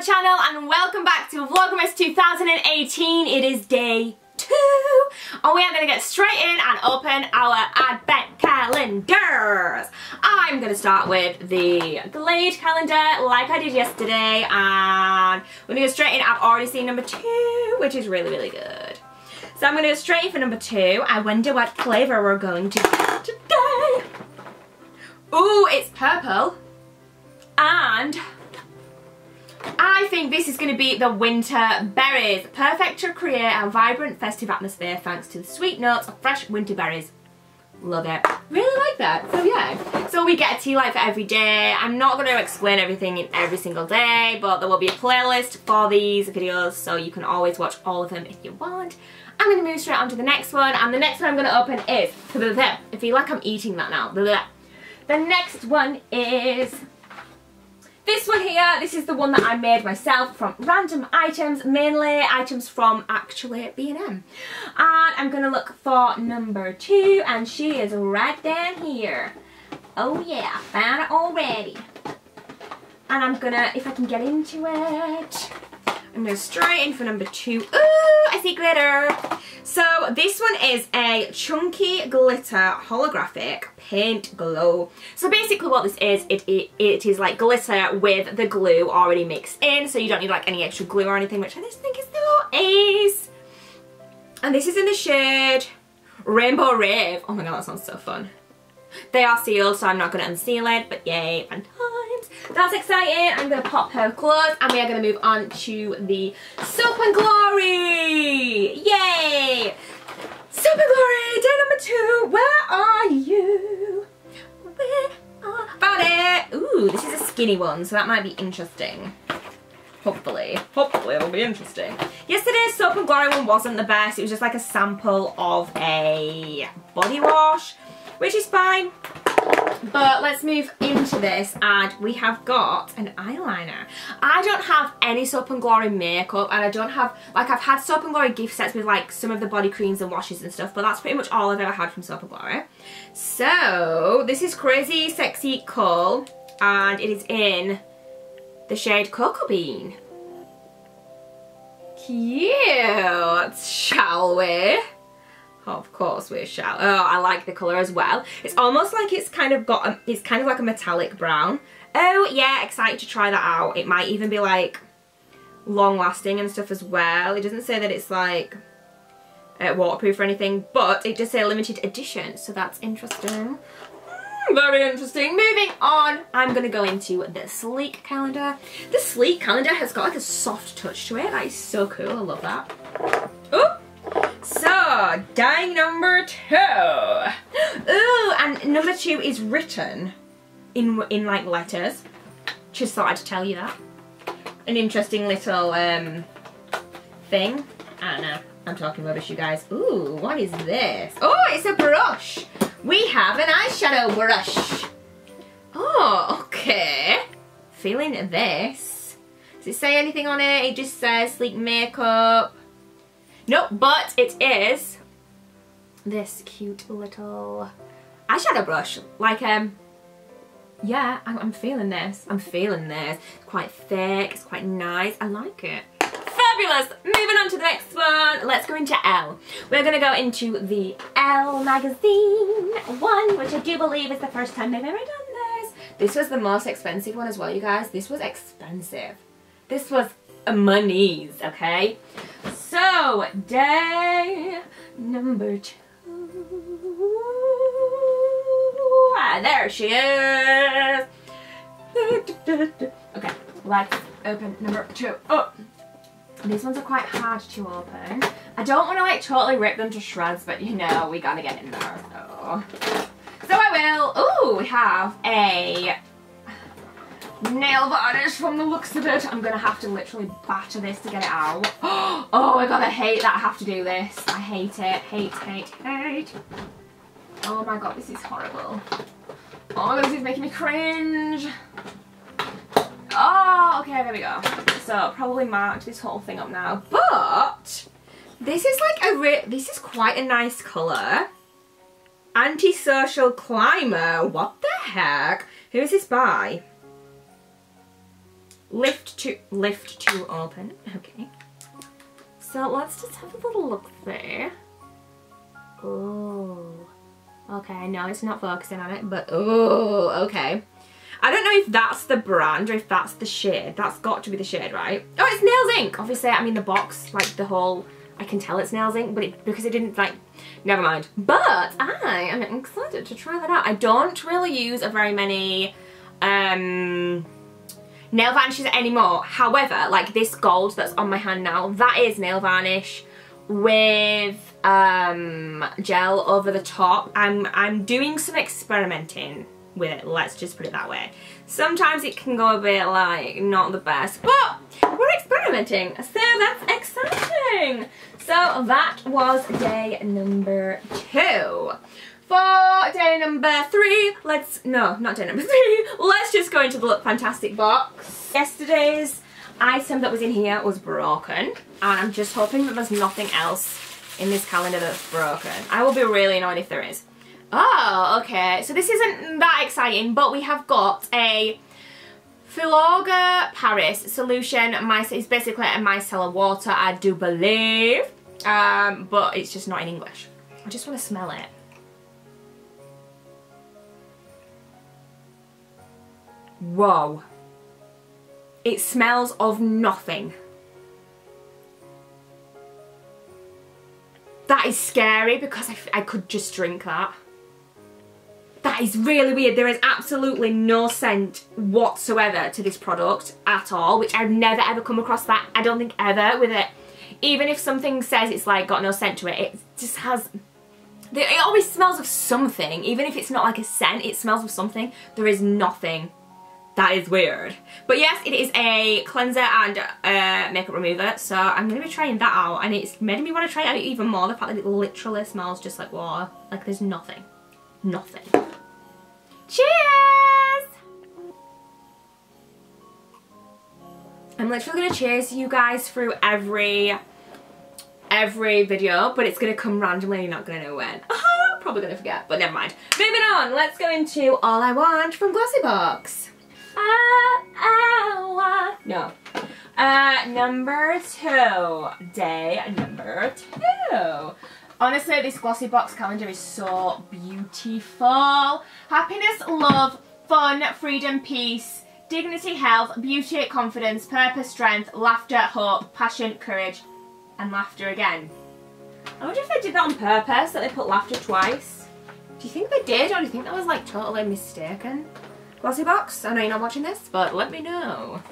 channel and welcome back to Vlogmas 2018. It is day 2 and we are going to get straight in and open our advent calendars. I'm going to start with the Glade calendar like I did yesterday, and we're going to go straight in. I've already seen number 2, which is really good. So I'm going to go straight in for number 2. I wonder what flavour we're going to get today. Ooh, it's purple, and I think this is going to be the winter berries. Perfect to create a vibrant festive atmosphere thanks to the sweet notes of fresh winter berries. Love it. Really like that. So yeah. So we get a tea light for every day. I'm not going to explain everything in every single day, but there will be a playlist for these videos so you can always watch all of them if you want. I'm going to move straight on to the next one, and the next one I'm going to open is, I feel like I'm eating that now. The next one is this one here. This is the one that I made myself from random items, mainly items from actually B&M. And I'm going to look for number 2, and she is right down here. Oh yeah, I found it already. And I'm going to, if I can get into it, I'm going to straight in for number 2. Ooh, I see glitter. So this one is a chunky glitter holographic paint glow. So basically what this is, it is like glitter with the glue already mixed in, so you don't need like any extra glue or anything, which I just think is so ace. And this is in the shade Rainbow Rave. Oh my god, that sounds so fun. They are sealed, so I'm not going to unseal it, but yay, fun times. That's exciting. I'm going to pop her clothes, and we are going to move on to the Soap and Glory. Yay! Soap and Glory, day number 2. Where are you? Found it. Ooh, this is a skinny one, so that might be interesting. Hopefully it'll be interesting. Yesterday's Soap and Glory one wasn't the best. It was just like a sample of a body wash, which is fine. But let's move into this, and we have got an eyeliner. I don't have any Soap and Glory makeup, and I don't have, like, I've had Soap and Glory gift sets with like some of the body creams and washes and stuff, but that's pretty much all I've ever had from Soap and Glory. So this is Crazy Sexy Coal, and it is in the shade Cocoa Bean. Cute, shall we? Of course we shall. Oh, I like the colour as well. It's almost like it's kind of got it's kind of like a metallic brown. Oh yeah, excited to try that out. It might even be like long lasting and stuff as well. It doesn't say that it's like waterproof or anything, but it does say limited edition, so that's interesting. Very interesting. Moving on, I'm going to go into the Sleek calendar. The Sleek calendar has got like a soft touch to it. That is so cool. I love that. Oh! So, day number 2. Ooh, and number 2 is written in like letters. Just thought I'd tell you that. An interesting little thing. I don't know. I'm talking rubbish, you guys. Ooh, what is this? Oh, it's a brush. We have an eyeshadow brush. Oh, okay. Feeling this. Does it say anything on it? It just says Sleek Makeup. Nope, but it is this cute little eyeshadow brush. Like, yeah, I'm feeling this. I'm feeling this. It's quite thick, it's quite nice. I like it. Fabulous! Moving on to the next one. Let's go into Elle. We're going to go into the Elle magazine one, which I do believe is the first time they've ever done this. This was the most expensive one as well, you guys. This was expensive. This was monies, okay? So, day number 2. Ah, there she is. Okay, let's open number 2 up. These ones are quite hard to open. I don't want to like totally rip them to shreds, but you know, we gotta get in there, so I will. Ooh, we have a nail varnish from the looks of it. I'm gonna have to literally batter this to get it out. Oh my god, I hate that I have to do this. I hate it. Hate. Oh my god, this is horrible. Oh my god, this is making me cringe. Oh, okay, there we go. So, probably marked this whole thing up now. But This is like this is quite a nice colour. Antisocial Climber. What the heck? Who is this by? Lift to open. Okay. So let's just have a little look there. Oh. Okay, no, it's not focusing on it, but oh, okay. I don't know if that's the brand or if that's the shade. That's got to be the shade, right? Oh, it's Nails Ink. Obviously, I mean the box, like the whole, I can tell it's Nails Ink, but because it didn't, like, never mind. But I am excited to try that out. I don't really use a very many nail varnishes anymore. However, like this gold that's on my hand now, that is nail varnish with gel over the top. I'm doing some experimenting with it, let's just put it that way. Sometimes it can go a bit like not the best, but we're experimenting, so that's exciting. So that was day number 2. For day number 3, not day number 3, let's just go into the Look Fantastic box. Yesterday's item that was in here was broken, and I'm just hoping that there's nothing else in this calendar that's broken. I will be really annoyed if there is. Oh, okay, so this isn't that exciting, but we have got a Vlogmas Paris solution. It's basically a micellar water, I do believe, but it's just not in English. I just want to smell it. Whoa. It smells of nothing. That is scary because I could just drink that. That is really weird. There is absolutely no scent whatsoever to this product at all, which I've never ever come across that, I don't think ever, with it. Even if something says it's like got no scent to it, it just has, it always smells of something. Even if it's not like a scent, it smells of something. There is nothing. That is weird. But yes, it is a cleanser and makeup remover, so I'm going to be trying that out, and it's made me want to try it out even more, the fact that it literally smells just like water. Like there's nothing. Nothing. Cheers! I'm literally going to cheers you guys through every video, but it's going to come randomly and you're not going to know when. Probably going to forget, but never mind. Moving on, let's go into All I Want from Glossybox. No. Number 2. Day number 2. Honestly, this Glossybox calendar is so beautiful. Happiness, love, fun, freedom, peace, dignity, health, beauty, confidence, purpose, strength, laughter, hope, passion, courage, and laughter again. I wonder if they did that on purpose, that they put laughter twice. Do you think they did, or do you think that was like totally mistaken? Glossybox, I know you're not watching this, but let me know.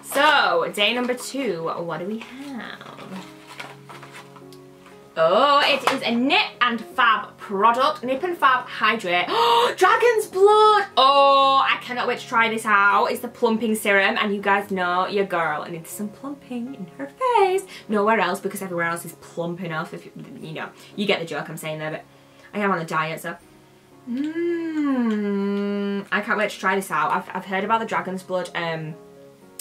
So, day number 2, what do we have? Oh, it is a Nip and Fab product. Nip and Fab Hydrate. Oh, Dragon's Blood! Oh, I cannot wait to try this out. It's the plumping serum, and you guys know your girl needs some plumping in her face. Nowhere else, because everywhere else is plump enough. If you know, you get the joke I'm saying there, but I am on a diet, so. I can't wait to try this out. I've heard about the Dragon's Blood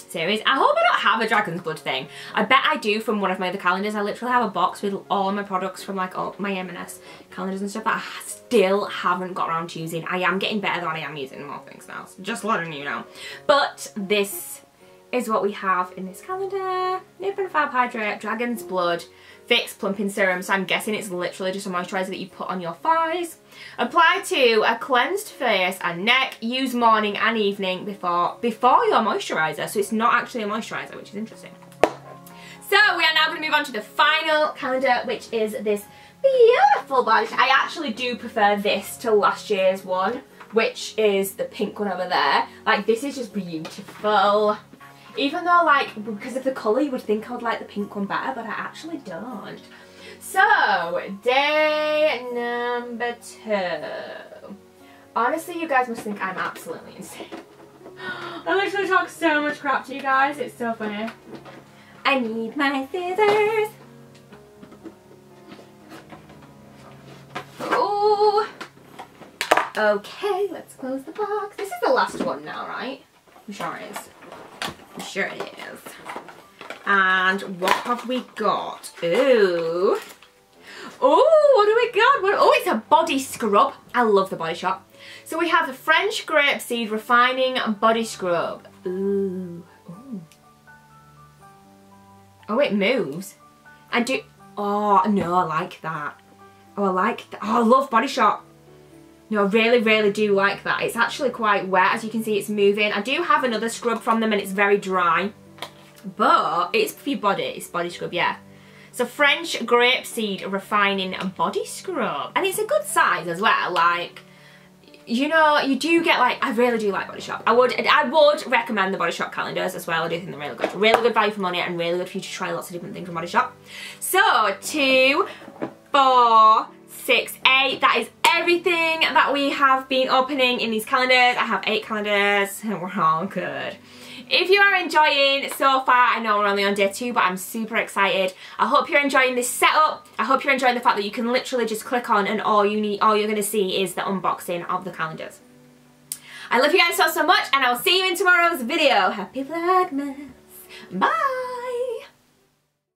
series. I hope I don't have a Dragon's Blood thing. I bet I do from one of my other calendars. I literally have a box with all of my products from like all my M&S calendars and stuff that I still haven't got around to using. I am getting better than I am using more things now, so just letting you know. But this is what we have in this calendar. Nip and Fab Hydrate, Dragon's Blood, Fix Plumping Serum. So I'm guessing it's literally just a moisturiser that you put on your thighs. Apply to a cleansed face and neck. Use morning and evening before your moisturiser. So it's not actually a moisturiser, which is interesting. So we are now going to move on to the final calendar, which is this beautiful body. I actually do prefer this to last year's one, which is the pink one over there. Like, this is just beautiful. Even though, like, because of the colour, you would think I would like the pink one better, but I actually don't. So, day number 2. Honestly, you guys must think I'm absolutely insane. I literally talk so much crap to you guys, it's so funny. I need my scissors. Oh. Okay, let's close the box. This is the last one now, right? I'm sure it is. I'm sure it is. And what have we got? Ooh. Oh, what do we got? Oh, it's a body scrub. I love the Body Shop. So we have the French Grapeseed Refining Body Scrub. Ooh. Ooh. Oh, it moves. Oh, no, I like that. Oh, I like that. Oh, I love Body Shop. No, I really, really do like that. It's actually quite wet. As you can see, it's moving. I do have another scrub from them and it's very dry. But it's for your body. It's body scrub, yeah. So French Grapeseed Refining Body Scrub. And it's a good size as well. Like, you know, you do get like, I really do like Body Shop. I would recommend the Body Shop calendars as well. I do think they're really good. Really good value for money and really good for you to try lots of different things from Body Shop. So 2, 4, 6, 8. That is everything that we have been opening in these calendars. I have 8 calendars and we're all good. If you are enjoying so far, I know we're only on day 2, but I'm super excited. I hope you're enjoying this setup. I hope you're enjoying the fact that you can literally just click on and all you're going to see is the unboxing of the calendars. I love you guys so much and I'll see you in tomorrow's video. Happy Vlogmas. Bye.